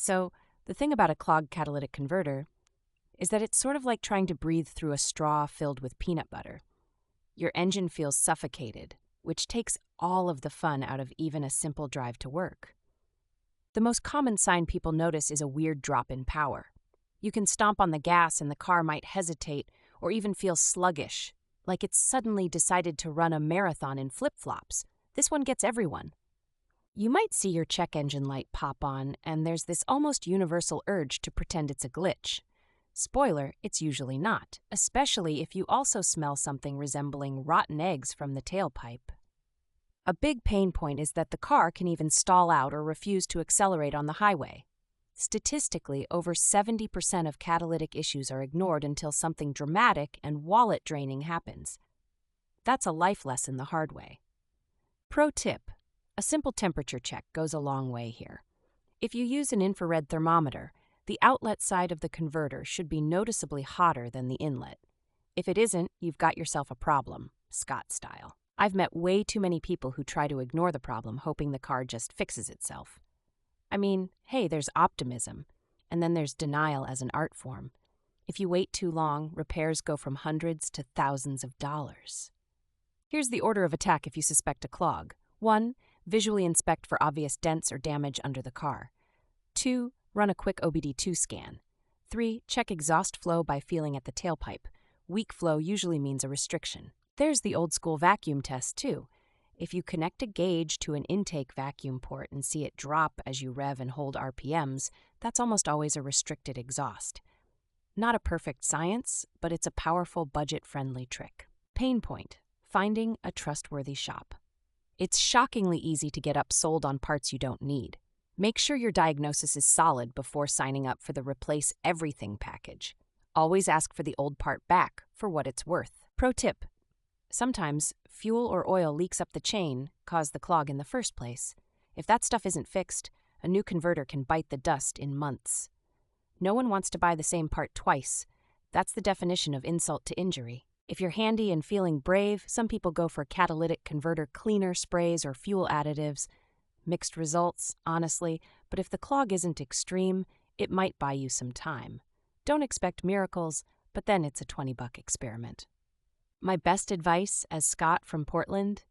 So, the thing about a clogged catalytic converter is that it's sort of like trying to breathe through a straw filled with peanut butter. Your engine feels suffocated, which takes all of the fun out of even a simple drive to work. The most common sign people notice is a weird drop in power. You can stomp on the gas and the car might hesitate or even feel sluggish, like it's suddenly decided to run a marathon in flip-flops. This one gets everyone. You might see your check engine light pop on, and there's this almost universal urge to pretend it's a glitch. Spoiler, it's usually not, especially if you also smell something resembling rotten eggs from the tailpipe. A big pain point is that the car can even stall out or refuse to accelerate on the highway. Statistically, over 70% of catalytic issues are ignored until something dramatic and wallet-draining happens. That's a life lesson the hard way. Pro tip: a simple temperature check goes a long way here. If you use an infrared thermometer, the outlet side of the converter should be noticeably hotter than the inlet. If it isn't, you've got yourself a problem, Scott style. I've met way too many people who try to ignore the problem, hoping the car just fixes itself. I mean, hey, there's optimism, and then there's denial as an art form. If you wait too long, repairs go from hundreds to thousands of dollars. Here's the order of attack if you suspect a clog. 1. Visually inspect for obvious dents or damage under the car. 2. Run a quick OBD2 scan. 3. Check exhaust flow by feeling at the tailpipe. Weak flow usually means a restriction. There's the old-school vacuum test, too. If you connect a gauge to an intake vacuum port and see it drop as you rev and hold RPMs, that's almost always a restricted exhaust. Not a perfect science, but it's a powerful, budget-friendly trick. Pain point: finding a trustworthy shop. It's shockingly easy to get upsold on parts you don't need. Make sure your diagnosis is solid before signing up for the Replace Everything package. Always ask for the old part back for what it's worth. Pro tip: sometimes fuel or oil leaks up the chain, cause the clog in the first place. If that stuff isn't fixed, a new converter can bite the dust in months. No one wants to buy the same part twice. That's the definition of insult to injury. If you're handy and feeling brave, some people go for catalytic converter cleaner sprays or fuel additives. Mixed results, honestly, but if the clog isn't extreme, it might buy you some time. Don't expect miracles, but then it's a $20 experiment. My best advice as Scott from Portland: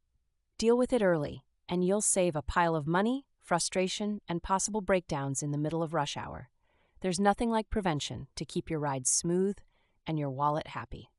deal with it early, and you'll save a pile of money, frustration, and possible breakdowns in the middle of rush hour. There's nothing like prevention to keep your ride smooth and your wallet happy.